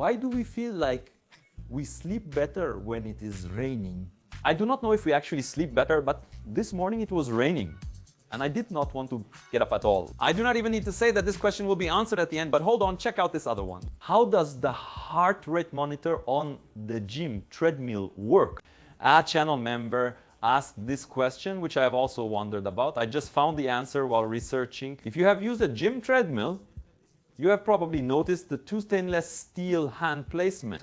Why do we feel like we sleep better when it is raining? I do not know if we actually sleep better, but this morning it was raining and I did not want to get up at all. I do not even need to say that this question will be answered at the end, but hold on, check out this other one. How does the heart rate monitor on the gym treadmill work? A channel member asked this question, which I have also wondered about. I just found the answer while researching. If you have used a gym treadmill, you have probably noticed the two stainless steel hand placement.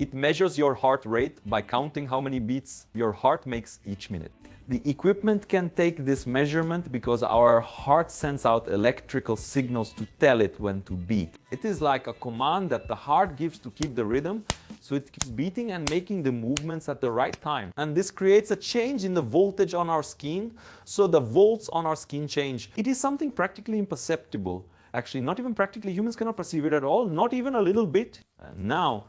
It measures your heart rate by counting how many beats your heart makes each minute. The equipment can take this measurement because our heart sends out electrical signals to tell it when to beat. It is like a command that the heart gives to keep the rhythm, so it keeps beating and making the movements at the right time. And this creates a change in the voltage on our skin, so the volts on our skin change. It is something practically imperceptible. Actually, not even practically, humans cannot perceive it at all, not even a little bit. Now,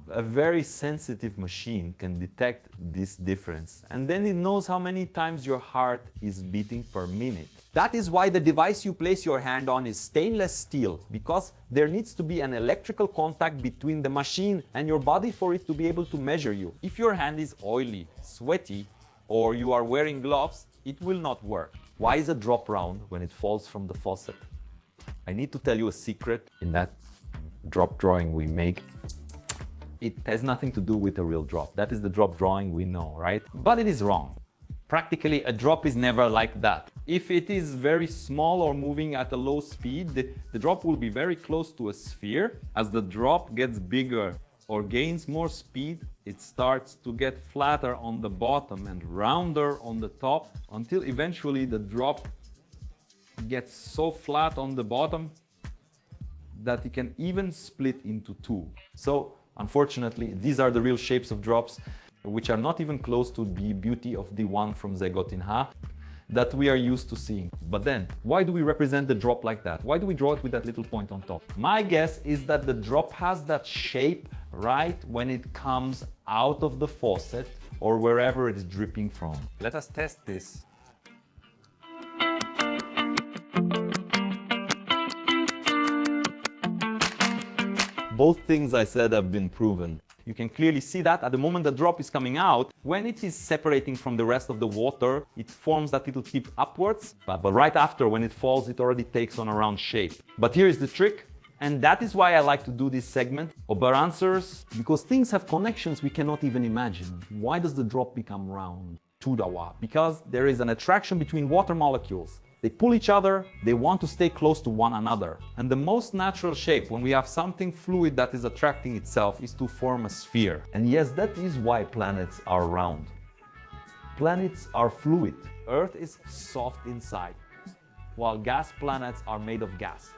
a very sensitive machine can detect this difference, and then it knows how many times your heart is beating per minute. That is why the device you place your hand on is stainless steel, because there needs to be an electrical contact between the machine and your body for it to be able to measure you. If your hand is oily, sweaty, or you are wearing gloves, it will not work. Why is a drop round when it falls from the faucet? I need to tell you a secret. In that drop drawing we make, it has nothing to do with a real drop. That is the drop drawing we know, right? But it is wrong. Practically, a drop is never like that. If it is very small or moving at a low speed, the drop will be very close to a sphere. As the drop gets bigger or gains more speed, it starts to get flatter on the bottom and rounder on the top, until eventually the drop gets so flat on the bottom that it can even split into two. So, unfortunately, these are the real shapes of drops, which are not even close to the beauty of the one from Zegotinha that we are used to seeing. But then, why do we represent the drop like that? Why do we draw it with that little point on top? My guess is that the drop has that shape right when it comes out of the faucet or wherever it is dripping from. Let us test this. Both things I said have been proven. You can clearly see that at the moment the drop is coming out, when it is separating from the rest of the water, it forms that little tip upwards, but right after, when it falls, it already takes on a round shape. But here is the trick, and that is why I like to do this segment of our answers, because things have connections we cannot even imagine. Why does the drop become round? Tudawa. Because there is an attraction between water molecules. They pull each other, they want to stay close to one another. And the most natural shape when we have something fluid that is attracting itself is to form a sphere. And yes, that is why planets are round. Planets are fluid. Earth is soft inside, while gas planets are made of gas.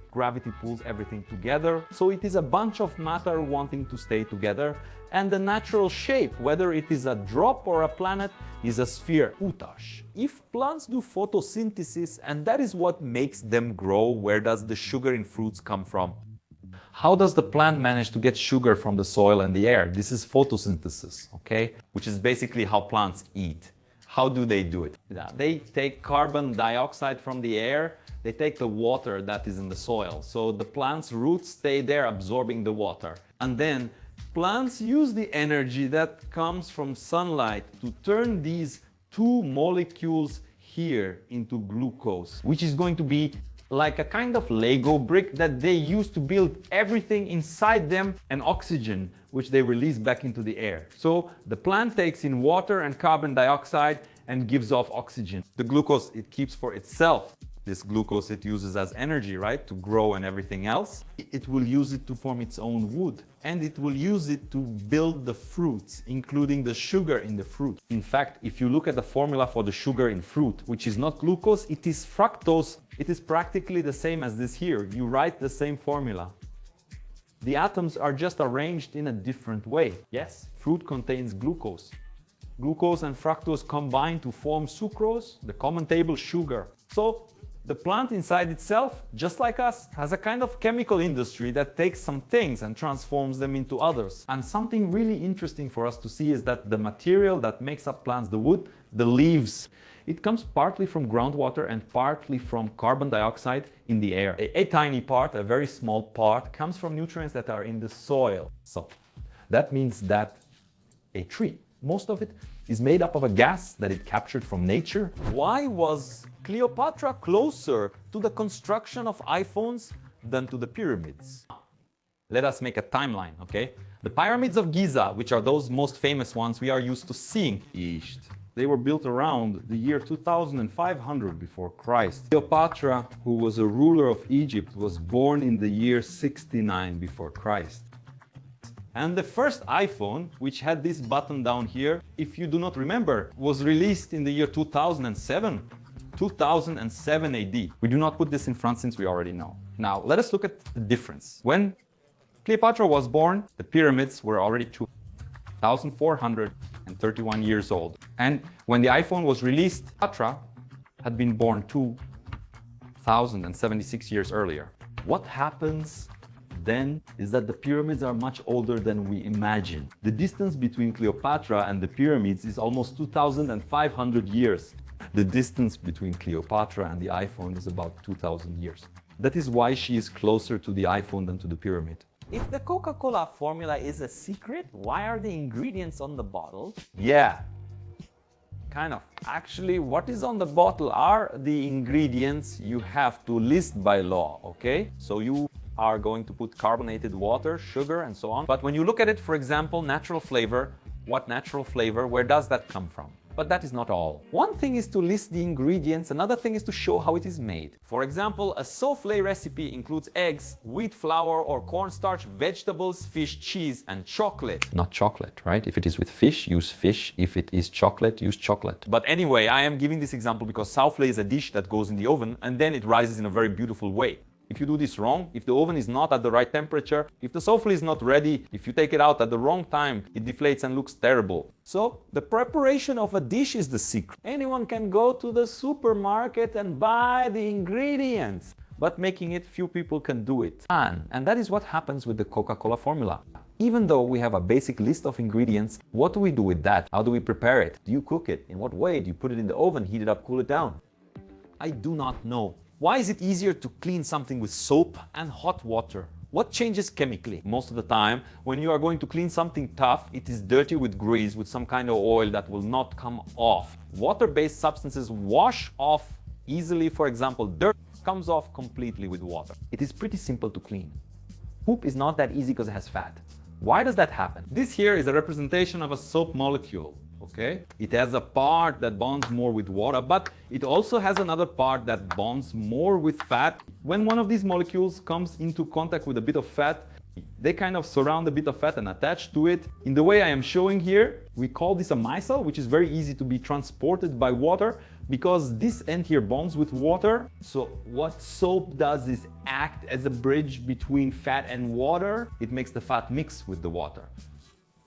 Gravity pulls everything together, so it is a bunch of matter wanting to stay together, and the natural shape, whether it is a drop or a planet, is a sphere, utash. If plants do photosynthesis, and that is what makes them grow, where does the sugar in fruits come from? How does the plant manage to get sugar from the soil and the air? This is photosynthesis, okay? Which is basically how plants eat. How do they do it? They take carbon dioxide from the air, they take the water that is in the soil. So the plant's roots stay there absorbing the water. And then plants use the energy that comes from sunlight to turn these two molecules here into glucose, which is going to be like a kind of Lego brick that they use to build everything inside them, and oxygen, which they release back into the air. So the plant takes in water and carbon dioxide and gives off oxygen. The glucose it keeps for itself. This glucose it uses as energy, right, to grow and everything else. It will use it to form its own wood, and it will use it to build the fruits, including the sugar in the fruit. In fact, if you look at the formula for the sugar in fruit, which is not glucose, it is fructose. It is practically the same as this here. You write the same formula. The atoms are just arranged in a different way. Yes, fruit contains glucose. Glucose and fructose combine to form sucrose, the common table sugar. So The plant inside itself, just like us, has a kind of chemical industry that takes some things and transforms them into others. And something really interesting for us to see is that the material that makes up plants, the wood, the leaves, it comes partly from groundwater and partly from carbon dioxide in the air. A tiny part, a very small part, comes from nutrients that are in the soil. So that means that a tree, most of it, is made up of a gas that it captured from nature. Why was Cleopatra closer to the construction of iPhones than to the pyramids? Let us make a timeline, okay? The pyramids of Giza, which are those most famous ones we are used to seeing, they were built around the year 2500 before Christ. Cleopatra, who was a ruler of Egypt, was born in the year 69 before Christ. And the first iPhone, which had this button down here, if you do not remember, was released in the year 2007 AD. We do not put this in front since we already know. Now, let us look at the difference. When Cleopatra was born, the pyramids were already 2,431 years old. And when the iPhone was released, Cleopatra had been born 2,076 years earlier. What happens then is that the pyramids are much older than we imagine. The distance between Cleopatra and the pyramids is almost 2,500 years. The distance between Cleopatra and the iPhone is about 2,000 years. That is why she is closer to the iPhone than to the pyramid. If the Coca-Cola formula is a secret, why are the ingredients on the bottle? Yeah, kind of. Actually, what is on the bottle are the ingredients you have to list by law, okay? So you are going to put carbonated water, sugar, and so on. But when you look at it, for example, natural flavor, what natural flavor, where does that come from? But that is not all. One thing is to list the ingredients, another thing is to show how it is made. For example, a souffle recipe includes eggs, wheat flour or cornstarch, vegetables, fish, cheese, and chocolate. Not chocolate, right? If it is with fish, use fish. If it is chocolate, use chocolate. But anyway, I am giving this example because souffle is a dish that goes in the oven and then it rises in a very beautiful way. If you do this wrong, if the oven is not at the right temperature, if the souffle is not ready, if you take it out at the wrong time, it deflates and looks terrible. So the preparation of a dish is the secret. Anyone can go to the supermarket and buy the ingredients, but making it, few people can do it. And that is what happens with the Coca-Cola formula. Even though we have a basic list of ingredients, what do we do with that? How do we prepare it? Do you cook it? In what way? Do you put it in the oven, heat it up, cool it down? I do not know. Why is it easier to clean something with soap and hot water? What changes chemically? Most of the time, when you are going to clean something tough, it is dirty with grease, with some kind of oil that will not come off. Water-based substances wash off easily. For example, dirt comes off completely with water. It is pretty simple to clean. Poop is not that easy because it has fat. Why does that happen? This here is a representation of a soap molecule. Okay? It has a part that bonds more with water, but it also has another part that bonds more with fat. When one of these molecules comes into contact with a bit of fat, they kind of surround a bit of fat and attach to it. In the way I am showing here, we call this a micelle, which is very easy to be transported by water because this end here bonds with water. So what soap does is act as a bridge between fat and water. It makes the fat mix with the water.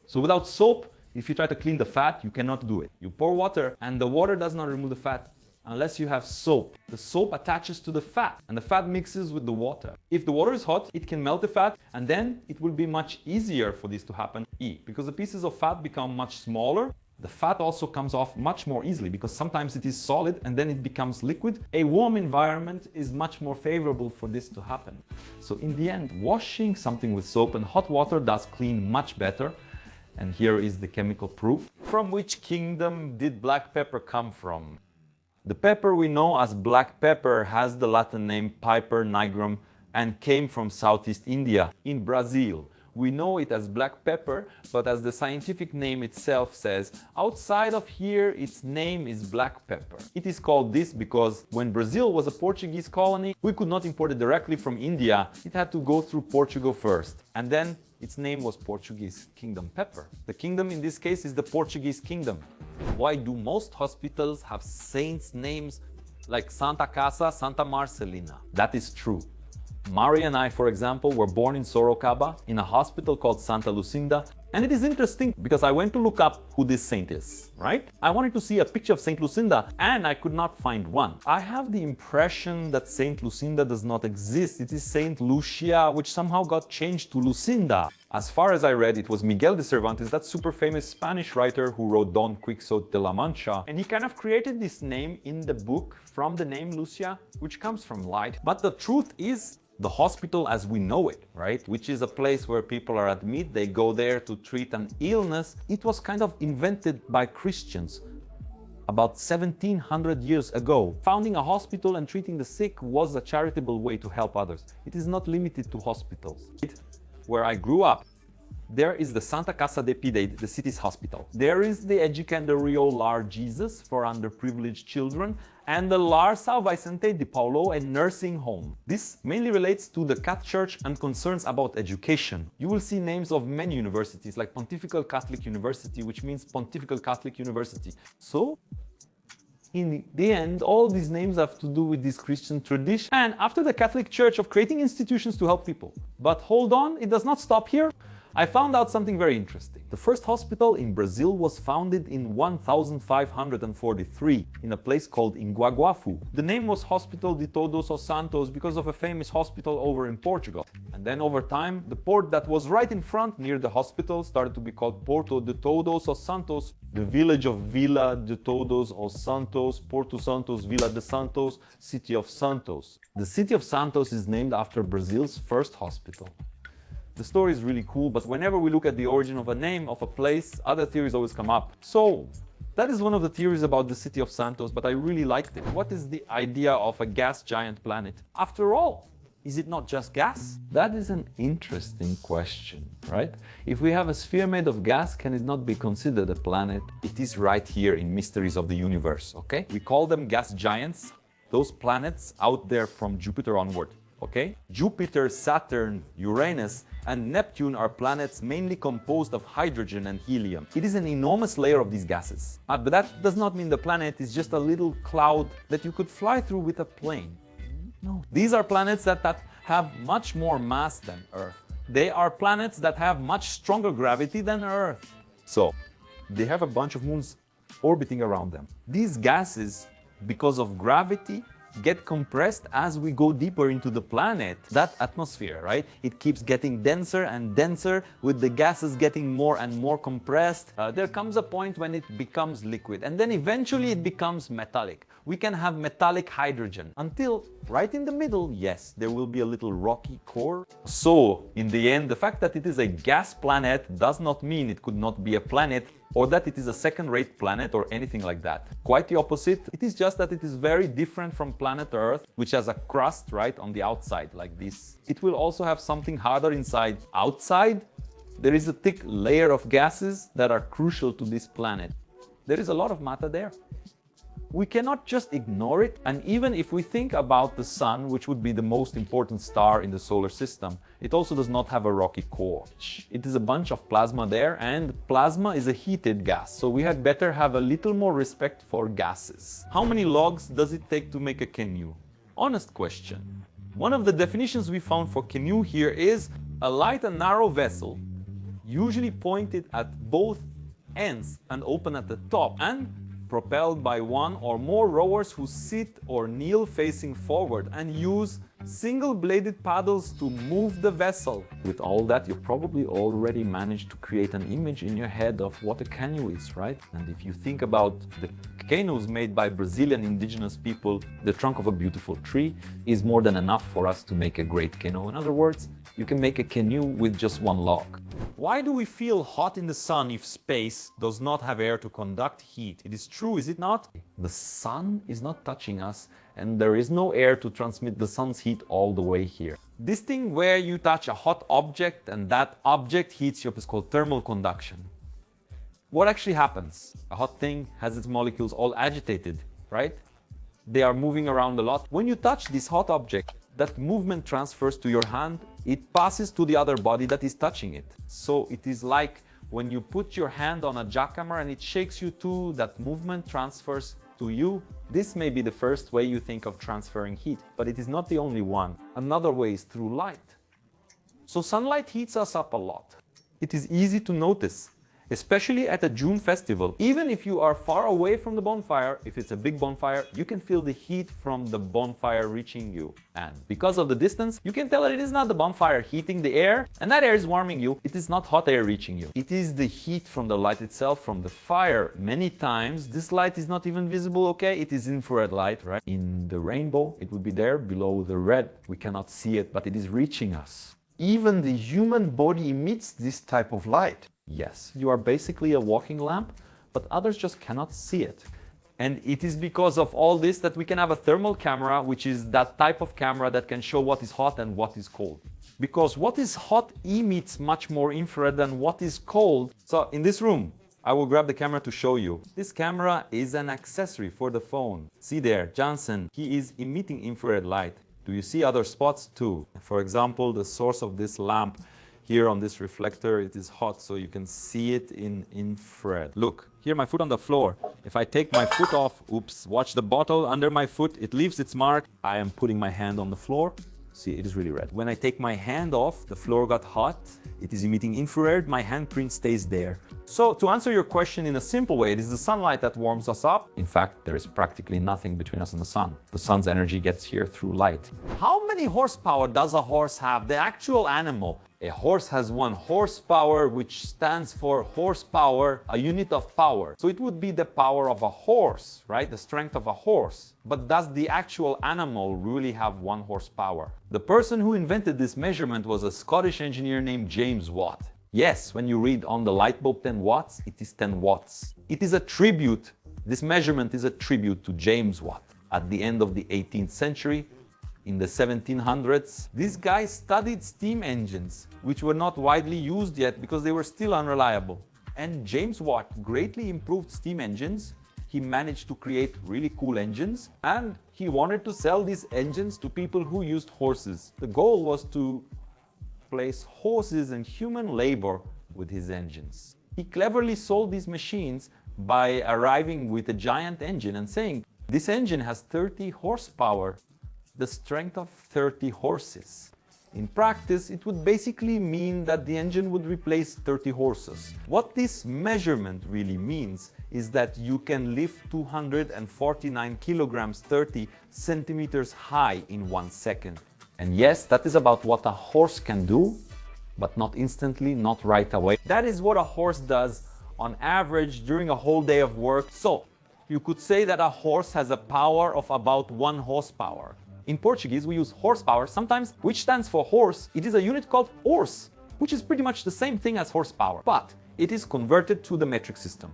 So without soap, if you try to clean the fat, you cannot do it. You pour water and the water does not remove the fat unless you have soap. The soap attaches to the fat and the fat mixes with the water. If the water is hot, it can melt the fat and then it will be much easier for this to happen. Because the pieces of fat become much smaller, the fat also comes off much more easily because sometimes it is solid and then it becomes liquid. A warm environment is much more favorable for this to happen. So in the end, washing something with soap and hot water does clean much better. And here is the chemical proof. From which kingdom did black pepper come from? The pepper we know as black pepper has the Latin name Piper nigrum and came from Southeast India in Brazil. We know it as black pepper, but as the scientific name itself says, outside of here its name is black pepper. It is called this because when Brazil was a Portuguese colony, we could not import it directly from India. It had to go through Portugal first. And then its name was Portuguese Kingdom pepper. The kingdom in this case is the Portuguese kingdom. Why do most hospitals have saints' names like Santa Casa, Santa Marcelina? That is true. Mari and I, for example, were born in Sorocaba in a hospital called Santa Lucinda. And it is interesting because I went to look up who this saint is, right? I wanted to see a picture of Saint Lucinda and I could not find one. I have the impression that Saint Lucinda does not exist. It is Saint Lucia, which somehow got changed to Lucinda. As far as I read, it was Miguel de Cervantes, that super famous Spanish writer who wrote Don Quixote de la Mancha. And he kind of created this name in the book from the name Lucia, which comes from light. But the truth is, the hospital as we know it, right? Which is a place where people are admitted, they go there to treat an illness. It was kind of invented by Christians about 1700 years ago. Founding a hospital and treating the sick was a charitable way to help others. It is not limited to hospitals. Where I grew up, there is the Santa Casa de Pide, the city's hospital. There is the Educandario Lar Jesus for underprivileged children and the Lar São Vicente de Paulo, a nursing home. This mainly relates to the Catholic Church and concerns about education. You will see names of many universities like Pontifical Catholic University, which means Pontifical Catholic University. So, in the end, all these names have to do with this Christian tradition and after the Catholic Church of creating institutions to help people. But hold on, it does not stop here. I found out something very interesting. The first hospital in Brazil was founded in 1543 in a place called Inguaguafu. The name was Hospital de Todos os Santos because of a famous hospital over in Portugal. And then over time, the port that was right in front near the hospital started to be called Porto de Todos os Santos. The village of Vila de Todos os Santos, Porto Santos, Vila de Santos, City of Santos. The City of Santos is named after Brazil's first hospital. The story is really cool, but whenever we look at the origin of a name of a place, other theories always come up. So, that is one of the theories about the City of Santos, but I really liked it. What is the idea of a gas giant planet? After all, is it not just gas? That is an interesting question, right? If we have a sphere made of gas, can it not be considered a planet? It is right here in Mysteries of the Universe, okay? We call them gas giants, those planets out there from Jupiter onward. Okay? Jupiter, Saturn, Uranus, and Neptune are planets mainly composed of hydrogen and helium. It is an enormous layer of these gases. But that does not mean the planet is just a little cloud that you could fly through with a plane. No. These are planets that have much more mass than Earth. They are planets that have much stronger gravity than Earth. So, they have a bunch of moons orbiting around them. These gases, because of gravity, get compressed as we go deeper into the planet. That atmosphere, right? It keeps getting denser and denser with the gases getting more and more compressed. There comes a point when it becomes liquid and then eventually it becomes metallic. We can have metallic hydrogen until right in the middle, yes, there will be a little rocky core. So in the end, the fact that it is a gas planet does not mean it could not be a planet or that it is a second-rate planet or anything like that. Quite the opposite. It is just that it is very different from planet Earth, which has a crust right on the outside like this. It will also have something harder inside. Outside, there is a thick layer of gases that are crucial to this planet. There is a lot of matter there. We cannot just ignore it, and even if we think about the Sun, which would be the most important star in the solar system, it also does not have a rocky core. It is a bunch of plasma there, and plasma is a heated gas, so we had better have a little more respect for gases. How many logs does it take to make a canoe? Honest question. One of the definitions we found for canoe here is a light and narrow vessel, usually pointed at both ends and open at the top, and propelled by one or more rowers who sit or kneel facing forward and use single-bladed paddles to move the vessel. With all that, you probably already managed to create an image in your head of what a canoe is, right? And if you think about the canoes made by Brazilian indigenous people, the trunk of a beautiful tree is more than enough for us to make a great canoe. In other words, you can make a canoe with just one log. Why do we feel hot in the sun if space does not have air to conduct heat? It is true, is it not? The sun is not touching us and there is no air to transmit the sun's heat all the way here. This thing where you touch a hot object and that object heats you up is called thermal conduction. What actually happens? A hot thing has its molecules all agitated, right? They are moving around a lot. When you touch this hot object, that movement transfers to your hand, it passes to the other body that is touching it. So it is like when you put your hand on a jackhammer and it shakes you too, that movement transfers to you. This may be the first way you think of transferring heat, but it is not the only one. Another way is through light. So sunlight heats us up a lot. It is easy to notice, especially at a June festival. Even if you are far away from the bonfire, if it's a big bonfire, you can feel the heat from the bonfire reaching you. And because of the distance, you can tell that it is not the bonfire heating the air, and that air is warming you. It is not hot air reaching you. It is the heat from the light itself, from the fire. Many times, this light is not even visible, okay? It is infrared light, right? In the rainbow, it would be there below the red. We cannot see it, but it is reaching us. Even the human body emits this type of light. Yes, you are basically a walking lamp, but others just cannot see it. And it is because of all this that we can have a thermal camera, which is that type of camera that can show what is hot and what is cold. Because what is hot emits much more infrared than what is cold. So in this room, I will grab the camera to show you. This camera is an accessory for the phone. See there, Johnson, he is emitting infrared light. Do you see other spots too? For example, the source of this lamp here on this reflector, it is hot, so you can see it in infrared. Look, here my foot on the floor. If I take my foot off, oops, watch the bottle under my foot, it leaves its mark. I am putting my hand on the floor. See, it is really red. When I take my hand off, the floor got hot. It is emitting infrared, my handprint stays there. So to answer your question in a simple way, it is the sunlight that warms us up. In fact, there is practically nothing between us and the sun. The sun's energy gets here through light. How many horsepower does a horse have? The actual animal. A horse has 1 horsepower, which stands for horsepower, a unit of power. So it would be the power of a horse, right? The strength of a horse. But does the actual animal really have 1 horsepower? The person who invented this measurement was a Scottish engineer named James Watt. Yes, when you read on the light bulb 10 watts, it is 10 watts. It is a tribute. This measurement is a tribute to James Watt. At the end of the 18th century, in the 1700s, this guy studied steam engines, which were not widely used yet because they were still unreliable. And James Watt greatly improved steam engines. He managed to create really cool engines, and he wanted to sell these engines to people who used horses. The goal was to place horses and human labor with his engines. He cleverly sold these machines by arriving with a giant engine and saying, this engine has 30 horsepower. The strength of 30 horses. In practice, it would basically mean that the engine would replace 30 horses. What this measurement really means is that you can lift 249 kilograms 30 centimeters high in 1 second. And yes, that is about what a horse can do, but not instantly, not right away. That is what a horse does on average during a whole day of work. So you could say that a horse has a power of about 1 horsepower. In Portuguese, we use horsepower sometimes, which stands for horse. It is a unit called horse, which is pretty much the same thing as horsepower, but it is converted to the metric system.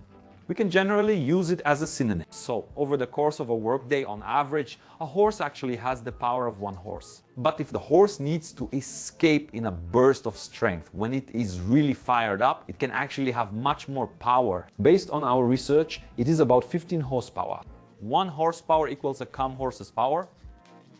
We can generally use it as a synonym. So, over the course of a workday, on average, a horse actually has the power of 1 horse. But if the horse needs to escape in a burst of strength, when it is really fired up, it can actually have much more power. Based on our research, it is about 15 horsepower. 1 horsepower equals a calm horse's power.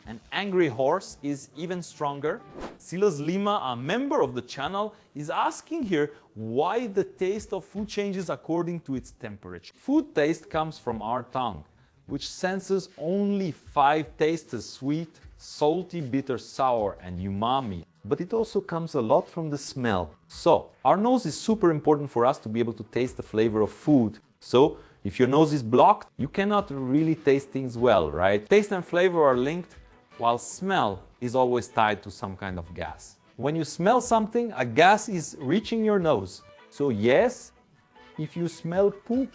An angry horse is even stronger. Silas Lima, a member of the channel, is asking here why the taste of food changes according to its temperature. Food taste comes from our tongue, which senses only 5 tastes: sweet, salty, bitter, sour, and umami. But it also comes a lot from the smell. So, our nose is super important for us to be able to taste the flavor of food. So, if your nose is blocked, you cannot really taste things well, right? Taste and flavor are linked, while smell is always tied to some kind of gas. When you smell something, a gas is reaching your nose. So yes, if you smell poop,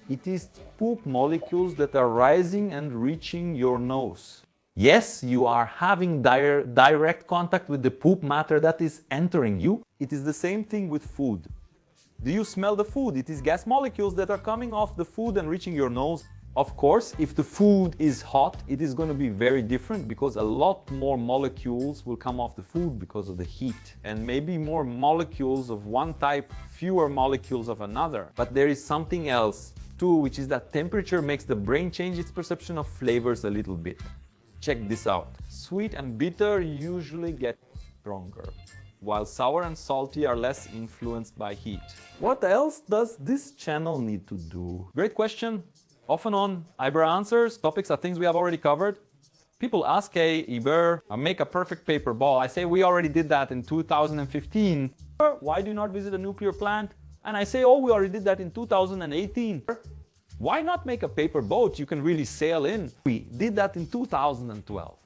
it is poop molecules that are rising and reaching your nose. Yes, you are having direct contact with the poop matter that is entering you. It is the same thing with food. Do you smell the food? It is gas molecules that are coming off the food and reaching your nose. Of course, if the food is hot, it is going to be very different because a lot more molecules will come off the food because of the heat. And maybe more molecules of one type, fewer molecules of another. But there is something else too, which is that temperature makes the brain change its perception of flavors a little bit. Check this out. Sweet and bitter usually get stronger, while sour and salty are less influenced by heat. What else does this channel need to do? Great question. Off and on, Iber answers. Topics are things we have already covered. People ask, hey, Iber, make a perfect paper ball. I say we already did that in 2015. Why do you not visit a nuclear plant? And I say, oh, we already did that in 2018. Why not make a paper boat you can really sail in? We did that in 2012.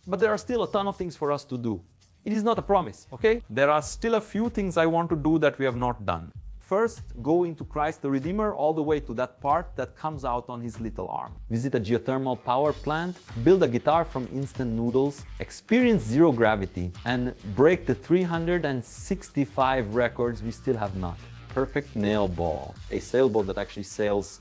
But there are still a ton of things for us to do. It is not a promise, okay? There are still a few things I want to do that we have not done. First, go into Christ the Redeemer all the way to that part that comes out on his little arm. Visit a geothermal power plant, build a guitar from instant noodles, experience zero gravity, and break the 365 records we still have not. Perfect nail ball, a sailboat that actually sails.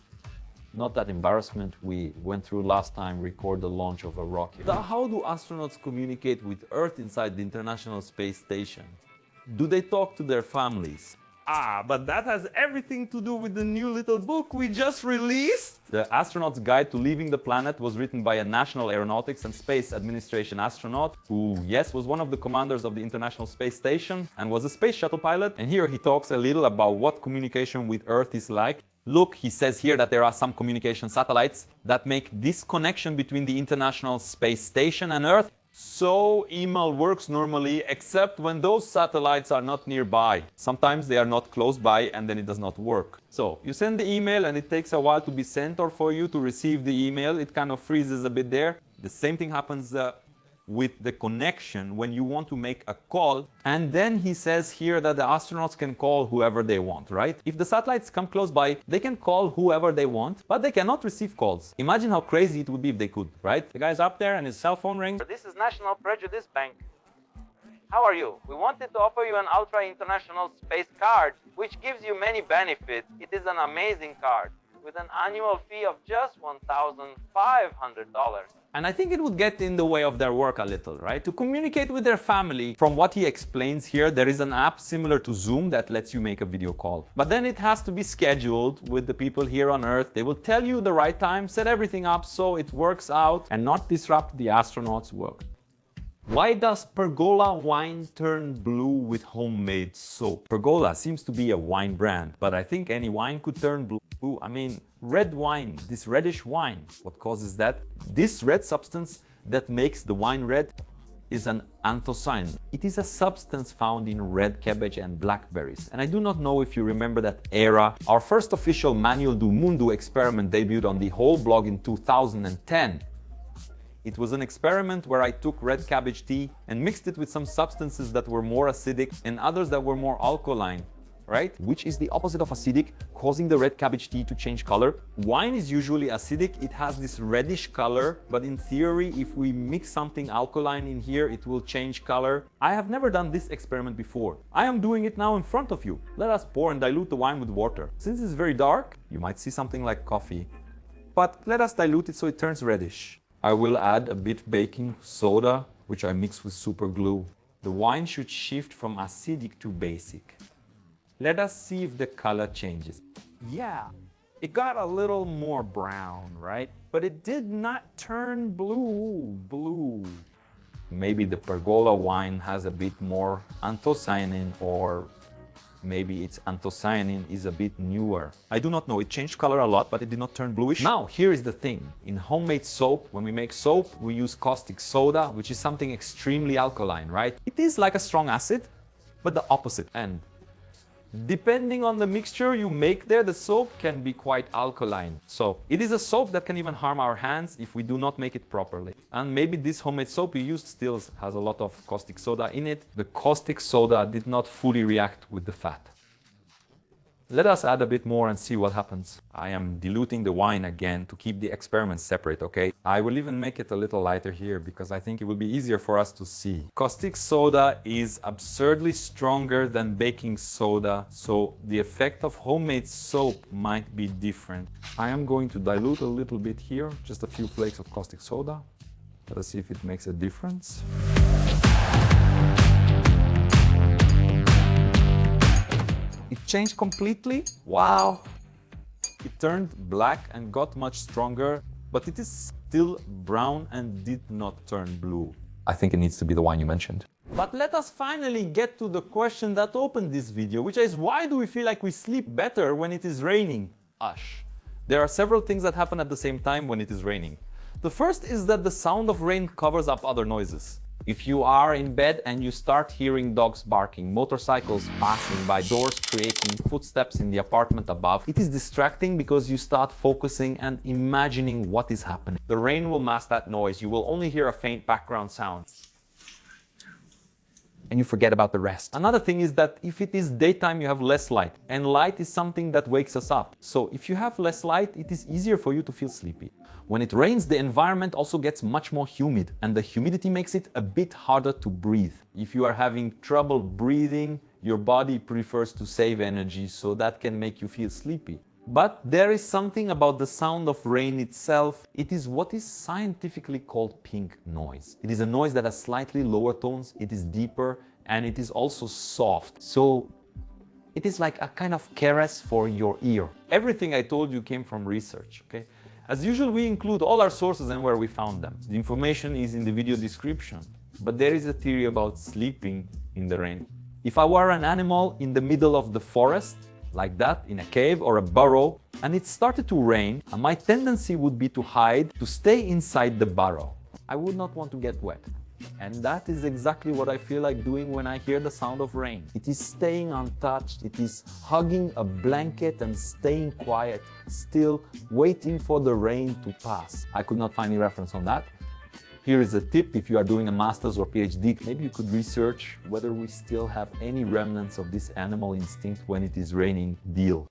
Not that embarrassment we went through last time, record the launch of a rocket. How do astronauts communicate with Earth inside the International Space Station? Do they talk to their families? But that has everything to do with the new little book we just released. The Astronaut's Guide to Leaving the Planet was written by a National Aeronautics and Space Administration astronaut who, yes, was one of the commanders of the International Space Station and was a space shuttle pilot. And here he talks a little about what communication with Earth is like. Look, he says here that there are some communication satellites that make this connection between the International Space Station and Earth. So email works normally, except when those satellites are not nearby. Sometimes they are not close by and then it does not work. So you send the email and it takes a while to be sent or for you to receive the email. It kind of freezes a bit there. The same thing happens with the connection when you want to make a call. And then he says here that the astronauts can call whoever they want, right? If the satellites come close by, they can call whoever they want, but they cannot receive calls. Imagine how crazy it would be if they could, right? The guy's up there and his cell phone rings. This is National Prejudice Bank. How are you? We wanted to offer you an Ultra International Space card, which gives you many benefits. It is an amazing card with an annual fee of just $1,500. And I think it would get in the way of their work a little, right? To communicate with their family. From what he explains here, there is an app similar to Zoom that lets you make a video call. But then it has to be scheduled with the people here on Earth. They will tell you the right time, set everything up so it works out and not disrupt the astronauts' work. Why does pergola wine turn blue with homemade soap? Pergola seems to be a wine brand, but I think any wine could turn blue. I mean, red wine, this reddish wine. What causes that? This red substance that makes the wine red is an anthocyanin. It is a substance found in red cabbage and blackberries. And I do not know if you remember that era. Our first official Manual do Mundo experiment debuted on the whole blog in 2010. It was an experiment where I took red cabbage tea and mixed it with some substances that were more acidic and others that were more alkaline, right? Which is the opposite of acidic, causing the red cabbage tea to change color. Wine is usually acidic, it has this reddish color, but in theory, if we mix something alkaline in here, it will change color. I have never done this experiment before. I am doing it now in front of you. Let us pour and dilute the wine with water. Since it's very dark, you might see something like coffee, but let us dilute it so it turns reddish. I will add a bit baking soda, which I mix with super glue. The wine should shift from acidic to basic. Let us see if the color changes. Yeah, it got a little more brown, right? But it did not turn blue. Maybe the pergola wine has a bit more anthocyanin, or maybe its anthocyanin is a bit newer. I do not know, it changed color a lot, but it did not turn bluish. Now, here is the thing. In homemade soap, when we make soap, we use caustic soda, which is something extremely alkaline, right? It is like a strong acid, but the opposite. And depending on the mixture you make there, the soap can be quite alkaline. So it is a soap that can even harm our hands if we do not make it properly. And maybe this homemade soap you used still has a lot of caustic soda in it. The caustic soda did not fully react with the fat. Let us add a bit more and see what happens. I am diluting the wine again to keep the experiments separate, okay? I will even make it a little lighter here because I think it will be easier for us to see. Caustic soda is absurdly stronger than baking soda, so the effect of homemade soap might be different. I am going to dilute a little bit here, just a few flakes of caustic soda. Let us see if it makes a difference. It changed completely. Wow! It turned black and got much stronger, but it is still brown and did not turn blue. I think it needs to be the wine you mentioned. But let us finally get to the question that opened this video, which is, why do we feel like we sleep better when it is raining? There are several things that happen at the same time when it is raining. The first is that the sound of rain covers up other noises. If you are in bed and you start hearing dogs barking, motorcycles passing by, doors creaking, footsteps in the apartment above, it is distracting because you start focusing and imagining what is happening. The rain will mask that noise. You will only hear a faint background sound, and you forget about the rest. Another thing is that if it is daytime, you have less light, and light is something that wakes us up. So if you have less light, it is easier for you to feel sleepy. When it rains, the environment also gets much more humid, and the humidity makes it a bit harder to breathe. If you are having trouble breathing, your body prefers to save energy, so that can make you feel sleepy. But there is something about the sound of rain itself. It is what is scientifically called pink noise. It is a noise that has slightly lower tones, it is deeper, and it is also soft. So it is like a kind of caress for your ear. Everything I told you came from research, okay? As usual, we include all our sources and where we found them. The information is in the video description. But there is a theory about sleeping in the rain. If I were an animal in the middle of the forest, like that, in a cave or a burrow, and it started to rain, my tendency would be to hide, to stay inside the burrow. I would not want to get wet. And that is exactly what I feel like doing when I hear the sound of rain. It is staying untouched, it is hugging a blanket and staying quiet, still waiting for the rain to pass. I could not find any reference on that. Here is a tip: if you are doing a master's or PhD, maybe you could research whether we still have any remnants of this animal instinct when it is raining deal.